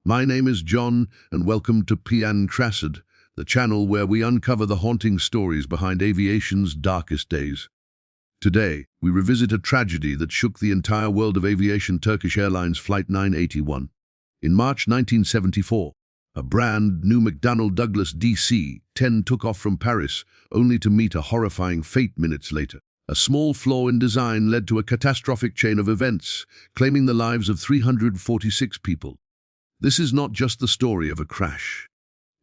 My name is Jhon, and welcome to Crassid, the channel where we uncover the haunting stories behind aviation's darkest days. Today, we revisit a tragedy that shook the entire world of aviation: Turkish Airlines Flight 981. In March 1974, a brand new McDonnell Douglas DC-10 took off from Paris, only to meet a horrifying fate minutes later. A small flaw in design led to a catastrophic chain of events, claiming the lives of 346 people. This is not just the story of a crash.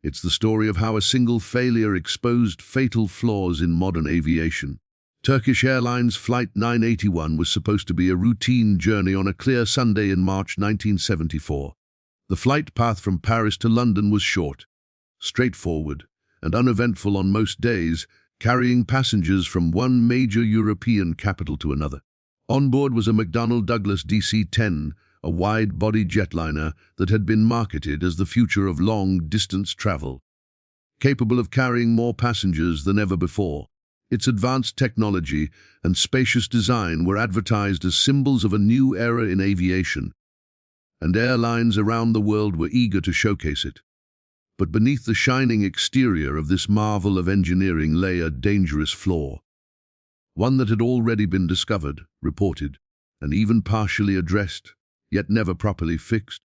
It's the story of how a single failure exposed fatal flaws in modern aviation. Turkish Airlines Flight 981 was supposed to be a routine journey on a clear Sunday in March 1974. The flight path from Paris to London was short, straightforward, and uneventful on most days, carrying passengers from one major European capital to another. On board was a McDonnell Douglas DC-10, a wide-body jetliner that had been marketed as the future of long-distance travel. Capable of carrying more passengers than ever before, its advanced technology and spacious design were advertised as symbols of a new era in aviation, and airlines around the world were eager to showcase it. But beneath the shining exterior of this marvel of engineering lay a dangerous flaw, one that had already been discovered, reported, and even partially addressed, yet never properly fixed.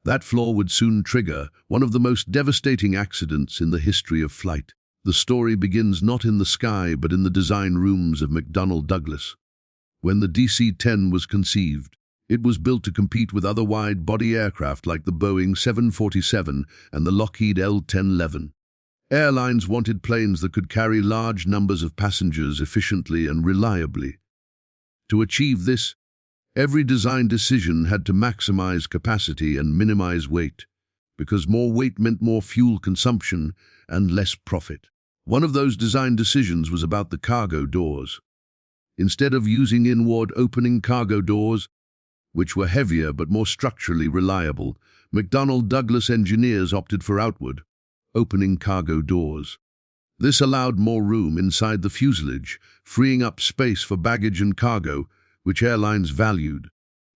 That flaw would soon trigger one of the most devastating accidents in the history of flight. The story begins not in the sky but in the design rooms of McDonnell Douglas. When the DC-10 was conceived, it was built to compete with other wide-body aircraft like the Boeing 747 and the Lockheed L-1011. Airlines wanted planes that could carry large numbers of passengers efficiently and reliably. To achieve this, every design decision had to maximize capacity and minimize weight, because more weight meant more fuel consumption and less profit. One of those design decisions was about the cargo doors. Instead of using inward opening cargo doors, which were heavier but more structurally reliable, McDonnell Douglas engineers opted for outward opening cargo doors. This allowed more room inside the fuselage, freeing up space for baggage and cargo, which airlines valued.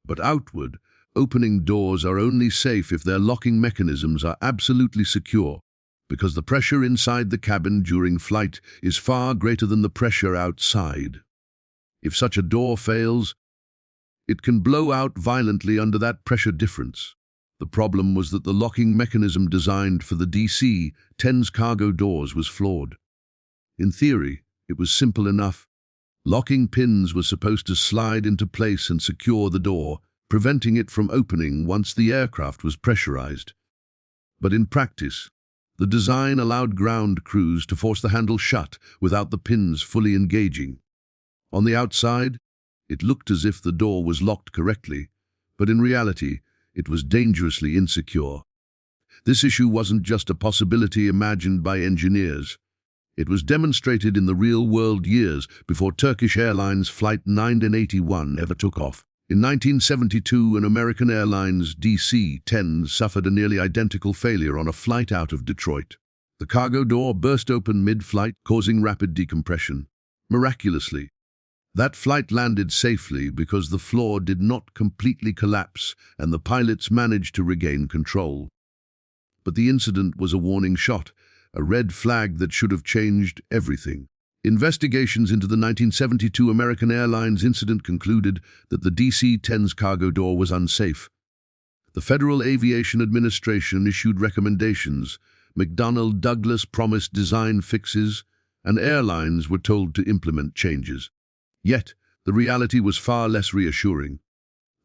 But outward opening doors are only safe if their locking mechanisms are absolutely secure, because the pressure inside the cabin during flight is far greater than the pressure outside. If such a door fails, it can blow out violently under that pressure difference. The problem was that the locking mechanism designed for the DC-10's cargo doors was flawed. In theory, it was simple enough. Locking pins were supposed to slide into place and secure the door, preventing it from opening once the aircraft was pressurized. But in practice, the design allowed ground crews to force the handle shut without the pins fully engaging. On the outside, it looked as if the door was locked correctly, but in reality, it was dangerously insecure. This issue wasn't just a possibility imagined by engineers. It was demonstrated in the real world years before Turkish Airlines Flight 981 ever took off. In 1972, an American Airlines DC-10 suffered a nearly identical failure on a flight out of Detroit. The cargo door burst open mid-flight, causing rapid decompression. Miraculously, that flight landed safely because the flaw did not completely collapse and the pilots managed to regain control. But the incident was a warning shot, a red flag that should have changed everything. Investigations into the 1972 American Airlines incident concluded that the DC-10's cargo door was unsafe. The Federal Aviation Administration issued recommendations, McDonnell Douglas promised design fixes, and airlines were told to implement changes. Yet, the reality was far less reassuring.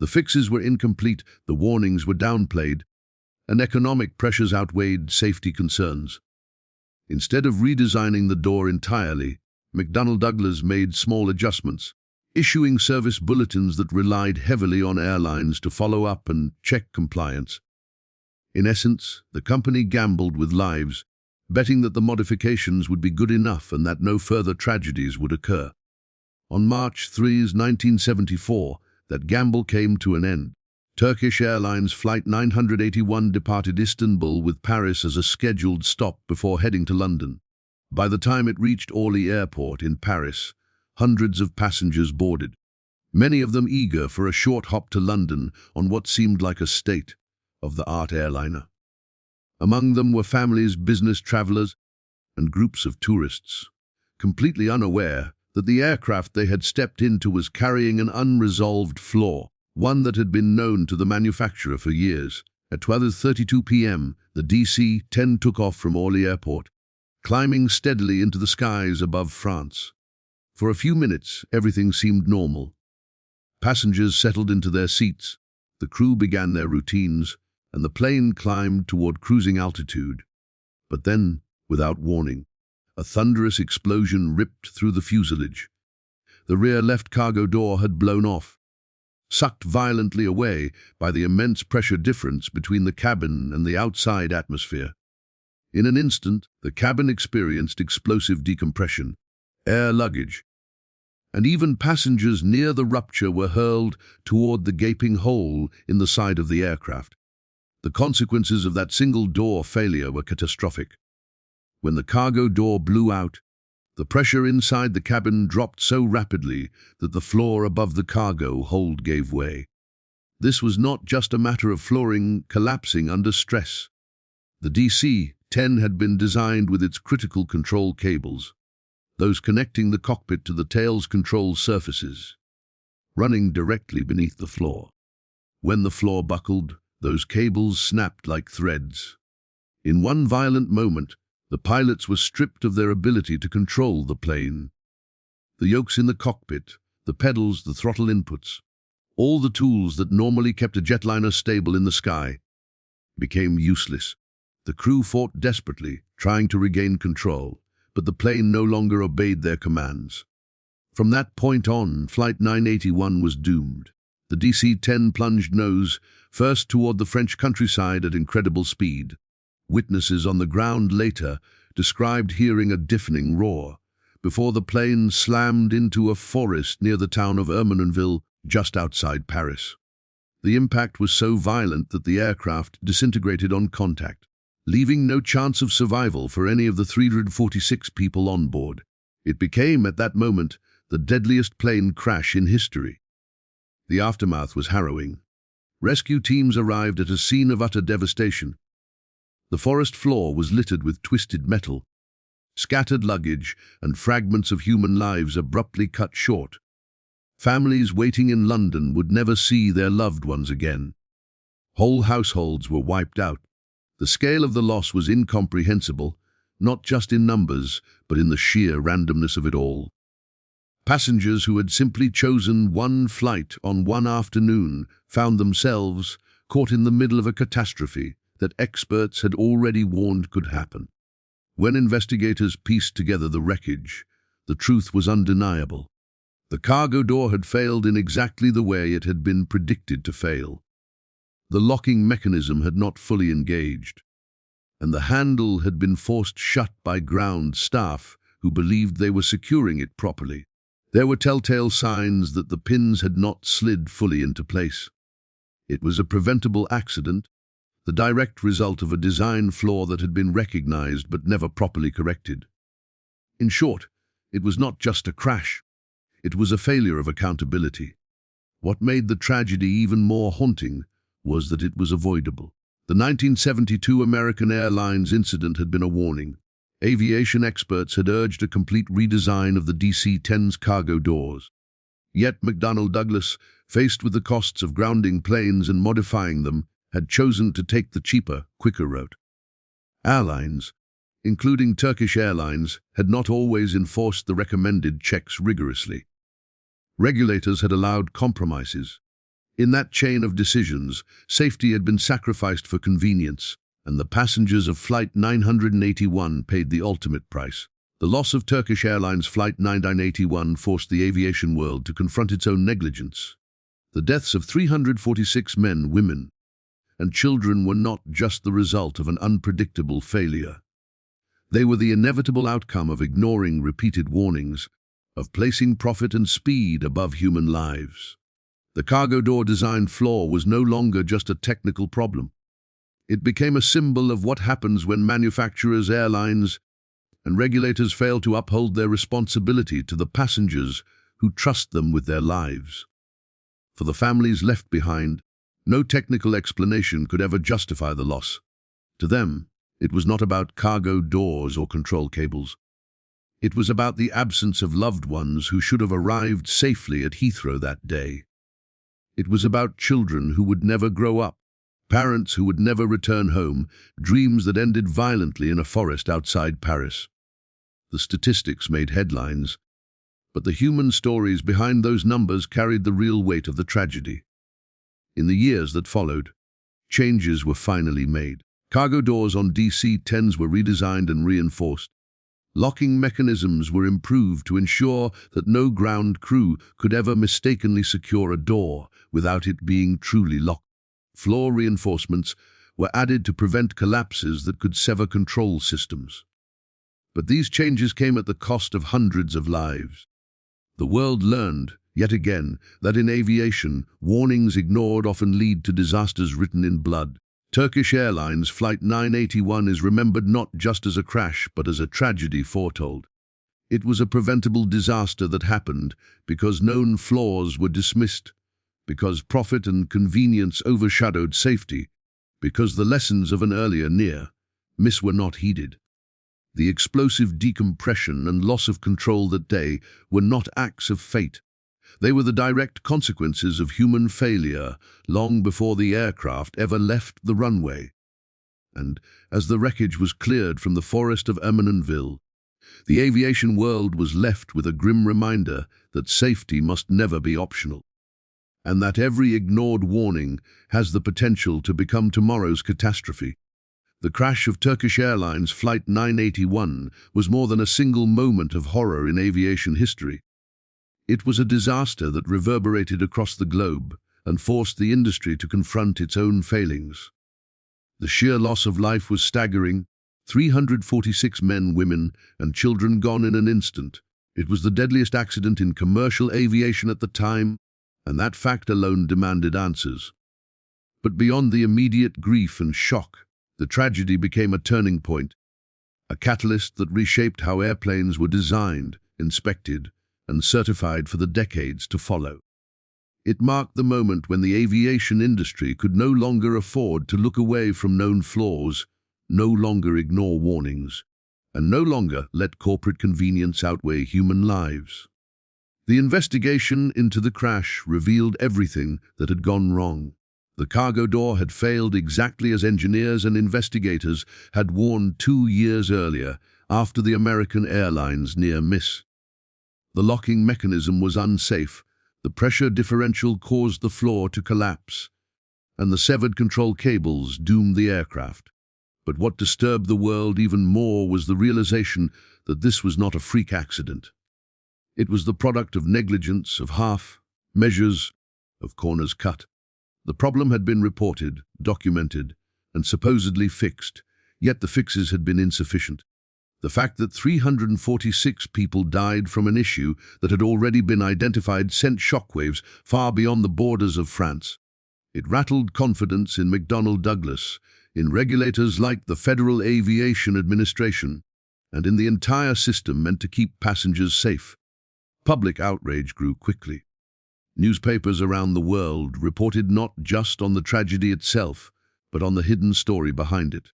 The fixes were incomplete, the warnings were downplayed, and economic pressures outweighed safety concerns. Instead of redesigning the door entirely, McDonnell Douglas made small adjustments, issuing service bulletins that relied heavily on airlines to follow up and check compliance. In essence, the company gambled with lives, betting that the modifications would be good enough and that no further tragedies would occur. On March 3, 1974, that gamble came to an end. Turkish Airlines Flight 981 departed Istanbul with Paris as a scheduled stop before heading to London. By the time it reached Orly Airport in Paris, hundreds of passengers boarded, many of them eager for a short hop to London on what seemed like a state, state-of-the-art airliner. Among them were families, business travelers, and groups of tourists, completely unaware that the aircraft they had stepped into was carrying an unresolved flaw, one that had been known to the manufacturer for years. At 12:32 p.m., the DC-10 took off from Orly Airport, climbing steadily into the skies above France. For a few minutes, everything seemed normal. Passengers settled into their seats, the crew began their routines, and the plane climbed toward cruising altitude. But then, without warning, a thunderous explosion ripped through the fuselage. The rear left cargo door had blown off, sucked violently away by the immense pressure difference between the cabin and the outside atmosphere. In an instant, the cabin experienced explosive decompression. Air luggage, and even passengers near the rupture were hurled toward the gaping hole in the side of the aircraft. The consequences of that single-door failure were catastrophic. When the cargo door blew out, the pressure inside the cabin dropped so rapidly that the floor above the cargo hold gave way. This was not just a matter of flooring collapsing under stress. The DC-10 had been designed with its critical control cables, those connecting the cockpit to the tail's control surfaces, running directly beneath the floor. When the floor buckled, those cables snapped like threads. In one violent moment, the pilots were stripped of their ability to control the plane. The yokes in the cockpit, the pedals, the throttle inputs, all the tools that normally kept a jetliner stable in the sky, became useless. The crew fought desperately, trying to regain control, but the plane no longer obeyed their commands. From that point on, Flight 981 was doomed. The DC-10 plunged nose first toward the French countryside at incredible speed. Witnesses on the ground later described hearing a deafening roar before the plane slammed into a forest near the town of Ermenonville, just outside Paris. The impact was so violent that the aircraft disintegrated on contact, leaving no chance of survival for any of the 346 people on board. It became, at that moment, the deadliest plane crash in history. The aftermath was harrowing. Rescue teams arrived at a scene of utter devastation. The forest floor was littered with twisted metal, scattered luggage, and fragments of human lives abruptly cut short. Families waiting in London would never see their loved ones again. Whole households were wiped out. The scale of the loss was incomprehensible, not just in numbers, but in the sheer randomness of it all. Passengers who had simply chosen one flight on one afternoon found themselves caught in the middle of a catastrophe that experts had already warned could happen. When investigators pieced together the wreckage, the truth was undeniable. The cargo door had failed in exactly the way it had been predicted to fail. The locking mechanism had not fully engaged, and the handle had been forced shut by ground staff who believed they were securing it properly. There were telltale signs that the pins had not slid fully into place. It was a preventable accident, the direct result of a design flaw that had been recognized but never properly corrected. In short, it was not just a crash. It was a failure of accountability. What made the tragedy even more haunting was that it was avoidable. The 1972 American Airlines incident had been a warning. Aviation experts had urged a complete redesign of the DC-10's cargo doors. Yet McDonnell Douglas, faced with the costs of grounding planes and modifying them, had chosen to take the cheaper, quicker route. Airlines, including Turkish Airlines, had not always enforced the recommended checks rigorously. Regulators had allowed compromises. In that chain of decisions, safety had been sacrificed for convenience, and the passengers of Flight 981 paid the ultimate price. The loss of Turkish Airlines Flight 981 forced the aviation world to confront its own negligence. The deaths of 346 men, women, and children were not just the result of an unpredictable failure. They were the inevitable outcome of ignoring repeated warnings, of placing profit and speed above human lives. The cargo door design flaw was no longer just a technical problem. It became a symbol of what happens when manufacturers, airlines, and regulators fail to uphold their responsibility to the passengers who trust them with their lives. For the families left behind, No technical explanation could ever justify the loss. To them, it was not about cargo doors or control cables. It was about the absence of loved ones who should have arrived safely at Heathrow that day. It was about children who would never grow up, parents who would never return home, dreams that ended violently in a forest outside Paris. The statistics made headlines, but the human stories behind those numbers carried the real weight of the tragedy. In the years that followed, changes were finally made. Cargo doors on DC-10s were redesigned and reinforced. Locking mechanisms were improved to ensure that no ground crew could ever mistakenly secure a door without it being truly locked. Flaw reinforcements were added to prevent collapses that could sever control systems. But these changes came at the cost of hundreds of lives. The world learned, yet again, that in aviation, warnings ignored often lead to disasters written in blood. Turkish Airlines Flight 981 is remembered not just as a crash, but as a tragedy foretold. It was a preventable disaster that happened because known flaws were dismissed, because profit and convenience overshadowed safety, because the lessons of an earlier near miss were not heeded. The explosive decompression and loss of control that day were not acts of fate. They were the direct consequences of human failure long before the aircraft ever left the runway. And as the wreckage was cleared from the forest of Ermenonville, the aviation world was left with a grim reminder that safety must never be optional, and that every ignored warning has the potential to become tomorrow's catastrophe. The crash of Turkish Airlines Flight 981 was more than a single moment of horror in aviation history. It was a disaster that reverberated across the globe and forced the industry to confront its own failings. The sheer loss of life was staggering: 346 men, women, and children gone in an instant. It was the deadliest accident in commercial aviation at the time, and that fact alone demanded answers. But beyond the immediate grief and shock, the tragedy became a turning point, a catalyst that reshaped how airplanes were designed, inspected, and certified for the decades to follow. It marked the moment when the aviation industry could no longer afford to look away from known flaws, no longer ignore warnings, and no longer let corporate convenience outweigh human lives. The investigation into the crash revealed everything that had gone wrong. The cargo door had failed exactly as engineers and investigators had warned 2 years earlier, after the American Airlines near miss. The locking mechanism was unsafe, the pressure differential caused the floor to collapse, and the severed control cables doomed the aircraft. But what disturbed the world even more was the realization that this was not a freak accident. It was the product of negligence, of half measures, of corners cut. The problem had been reported, documented, and supposedly fixed, yet the fixes had been insufficient. The fact that 346 people died from an issue that had already been identified sent shockwaves far beyond the borders of France. It rattled confidence in McDonnell Douglas, in regulators like the Federal Aviation Administration, and in the entire system meant to keep passengers safe. Public outrage grew quickly. Newspapers around the world reported not just on the tragedy itself, but on the hidden story behind it.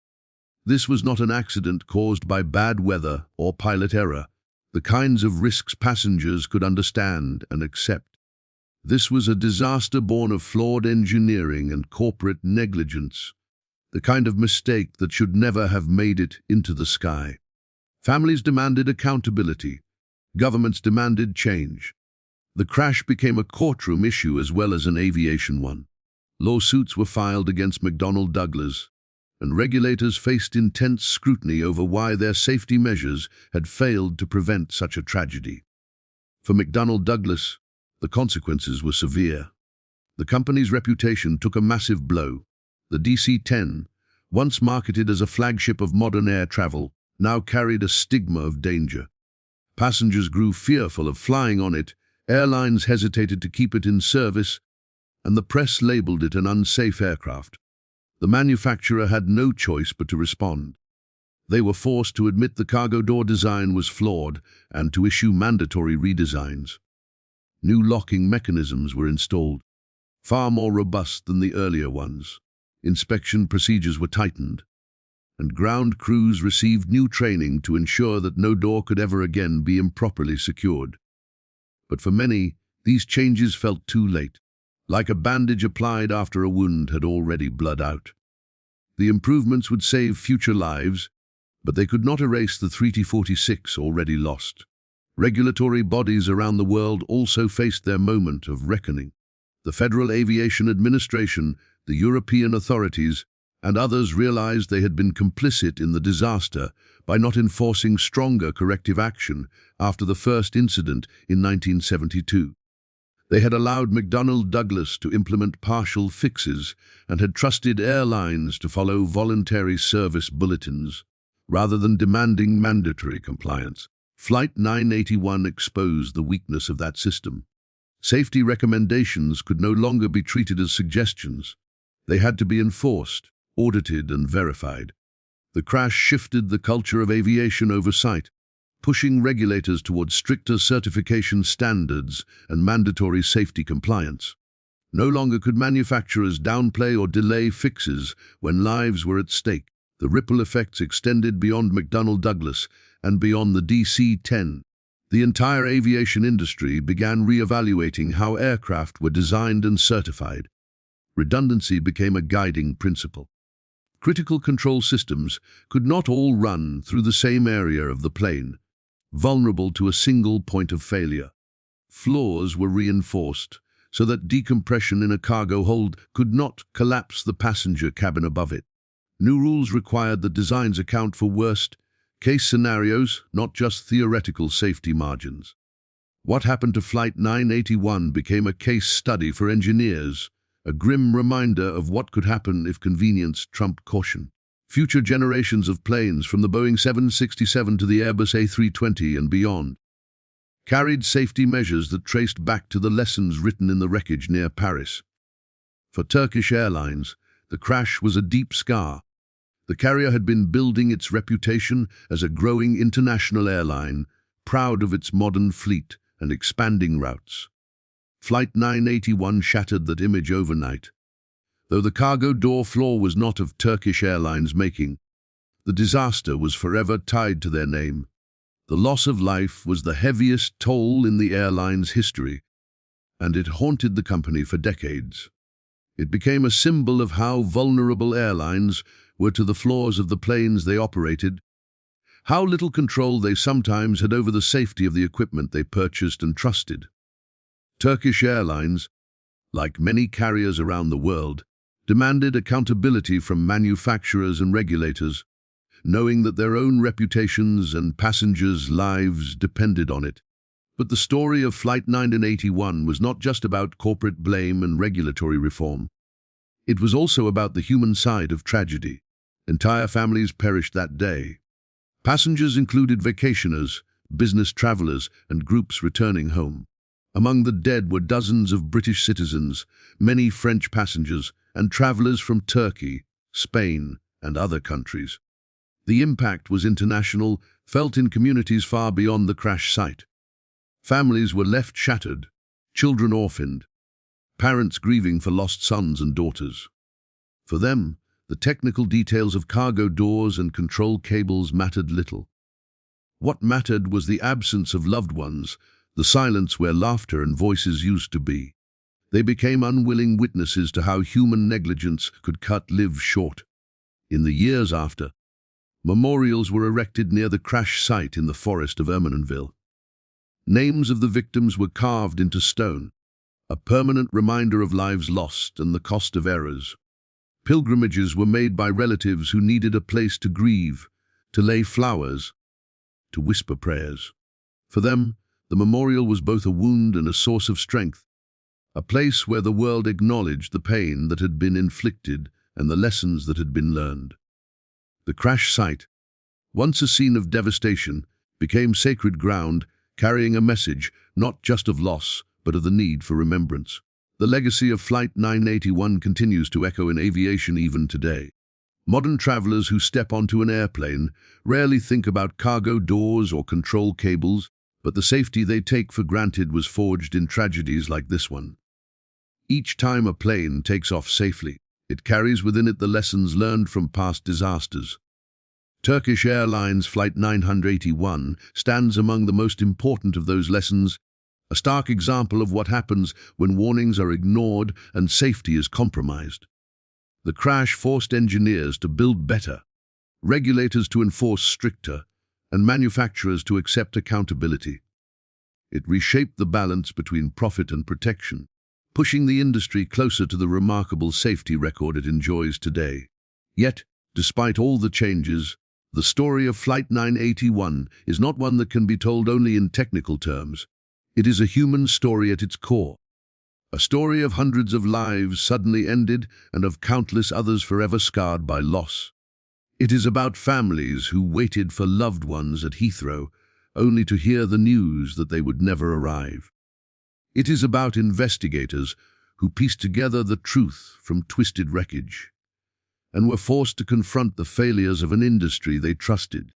This was not an accident caused by bad weather or pilot error, the kinds of risks passengers could understand and accept. This was a disaster born of flawed engineering and corporate negligence, the kind of mistake that should never have made it into the sky. Families demanded accountability. Governments demanded change. The crash became a courtroom issue as well as an aviation one. Lawsuits were filed against McDonnell Douglas, and regulators faced intense scrutiny over why their safety measures had failed to prevent such a tragedy. For McDonnell Douglas, the consequences were severe. The company's reputation took a massive blow. The DC-10, once marketed as a flagship of modern air travel, now carried a stigma of danger. Passengers grew fearful of flying on it, airlines hesitated to keep it in service, and the press labeled it an unsafe aircraft. The manufacturer had no choice but to respond. They were forced to admit the cargo door design was flawed and to issue mandatory redesigns. New locking mechanisms were installed. far more robust than the earlier ones. Inspection procedures were tightened, and ground crews received new training to ensure that no door could ever again be improperly secured. But for many, these changes felt too late, like a bandage applied after a wound had already bled out. The improvements would save future lives, but they could not erase the 3T-46 already lost. Regulatory bodies around the world also faced their moment of reckoning. The Federal Aviation Administration, the European authorities, and others realized they had been complicit in the disaster by not enforcing stronger corrective action after the first incident in 1972. They had allowed McDonnell Douglas to implement partial fixes and had trusted airlines to follow voluntary service bulletins, rather than demanding mandatory compliance. Flight 981 exposed the weakness of that system. Safety recommendations could no longer be treated as suggestions. They had to be enforced, audited, and verified. The crash shifted the culture of aviation oversight, pushing regulators towards stricter certification standards and mandatory safety compliance. No longer could manufacturers downplay or delay fixes when lives were at stake. The ripple effects extended beyond McDonnell Douglas and beyond the DC-10. The entire aviation industry began re-evaluating how aircraft were designed and certified. Redundancy became a guiding principle. Critical control systems could not all run through the same area of the plane, vulnerable to a single point of failure. Flaws were reinforced so that decompression in a cargo hold could not collapse the passenger cabin above it. New rules required that designs account for worst-case scenarios, not just theoretical safety margins. What happened to Flight 981 became a case study for engineers, a grim reminder of what could happen if convenience trumped caution. Future generations of planes, from the Boeing 767 to the Airbus A320 and beyond, carried safety measures that traced back to the lessons written in the wreckage near Paris. For Turkish Airlines, the crash was a deep scar. The carrier had been building its reputation as a growing international airline, proud of its modern fleet and expanding routes. Flight 981 shattered that image overnight. Though the cargo door flaw was not of Turkish Airlines' making, the disaster was forever tied to their name. The loss of life was the heaviest toll in the airline's history, and it haunted the company for decades. It became a symbol of how vulnerable airlines were to the flaws of the planes they operated, how little control they sometimes had over the safety of the equipment they purchased and trusted. Turkish Airlines, like many carriers around the world, demanded accountability from manufacturers and regulators, knowing that their own reputations and passengers' lives depended on it. But the story of Flight 981 was not just about corporate blame and regulatory reform. It was also about the human side of tragedy. Entire families perished that day. Passengers included vacationers, business travelers, and groups returning home. Among the dead were dozens of British citizens, many French passengers, and travelers from Turkey, Spain, and other countries. The impact was international, felt in communities far beyond the crash site. Families were left shattered, children orphaned, parents grieving for lost sons and daughters. For them, the technical details of cargo doors and control cables mattered little. What mattered was the absence of loved ones, the silence where laughter and voices used to be. They became unwilling witnesses to how human negligence could cut lives short. In the years after, memorials were erected near the crash site in the forest of Ermenonville. Names of the victims were carved into stone, a permanent reminder of lives lost and the cost of errors. Pilgrimages were made by relatives who needed a place to grieve, to lay flowers, to whisper prayers. For them, the memorial was both a wound and a source of strength, a place where the world acknowledged the pain that had been inflicted and the lessons that had been learned. The crash site, once a scene of devastation, became sacred ground, carrying a message not just of loss, but of the need for remembrance. The legacy of Flight 981 continues to echo in aviation even today. Modern travelers who step onto an airplane rarely think about cargo doors or control cables, but the safety they take for granted was forged in tragedies like this one. Each time a plane takes off safely, it carries within it the lessons learned from past disasters. Turkish Airlines Flight 981 stands among the most important of those lessons, a stark example of what happens when warnings are ignored and safety is compromised. The crash forced engineers to build better, regulators to enforce stricter, and manufacturers to accept accountability. It reshaped the balance between profit and protection, pushing the industry closer to the remarkable safety record it enjoys today. Yet, despite all the changes, the story of Flight 981 is not one that can be told only in technical terms. It is a human story at its core. A story of hundreds of lives suddenly ended and of countless others forever scarred by loss. It is about families who waited for loved ones at Heathrow, only to hear the news that they would never arrive. It is about investigators who pieced together the truth from twisted wreckage, and were forced to confront the failures of an industry they trusted.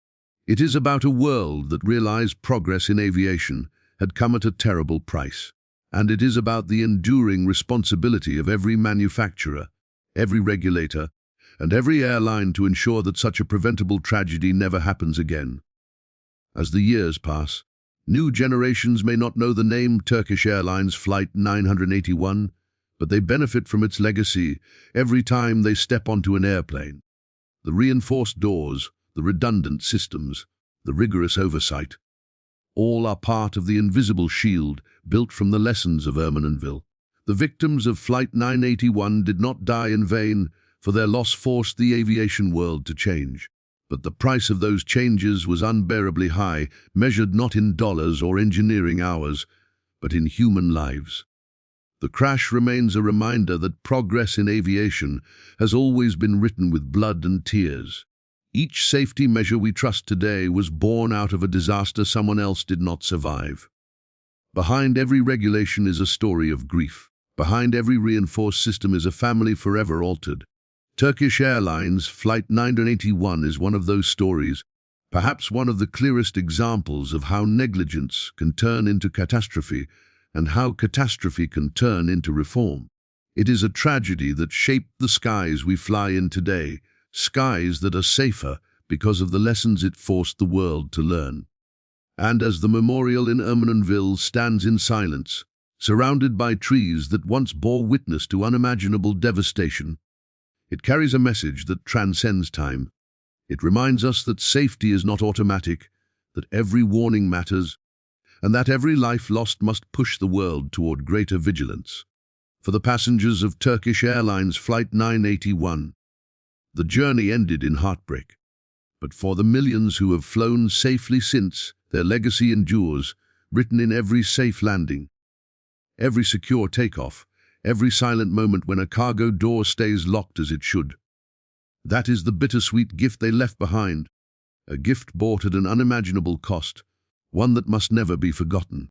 It is about a world that realized progress in aviation had come at a terrible price. And it is about the enduring responsibility of every manufacturer, every regulator, and every airline to ensure that such a preventable tragedy never happens again. As the years pass, new generations may not know the name Turkish Airlines Flight 981, but they benefit from its legacy every time they step onto an airplane. The reinforced doors, the redundant systems, the rigorous oversight, all are part of the invisible shield built from the lessons of Ermenonville. The victims of Flight 981 did not die in vain, for their loss forced the aviation world to change. But the price of those changes was unbearably high, measured not in dollars or engineering hours, but in human lives. The crash remains a reminder that progress in aviation has always been written with blood and tears. Each safety measure we trust today was born out of a disaster someone else did not survive. Behind every regulation is a story of grief. Behind every reinforced system is a family forever altered. Turkish Airlines Flight 981 is one of those stories, perhaps one of the clearest examples of how negligence can turn into catastrophe and how catastrophe can turn into reform. It is a tragedy that shaped the skies we fly in today, skies that are safer because of the lessons it forced the world to learn. And as the memorial in Ermenonville stands in silence, surrounded by trees that once bore witness to unimaginable devastation, it carries a message that transcends time. It reminds us that safety is not automatic, that every warning matters, and that every life lost must push the world toward greater vigilance. For the passengers of Turkish Airlines Flight 981, the journey ended in heartbreak. But for the millions who have flown safely since, their legacy endures, written in every safe landing, every secure takeoff, every silent moment when a cargo door stays locked as it should. That is the bittersweet gift they left behind, a gift bought at an unimaginable cost, one that must never be forgotten.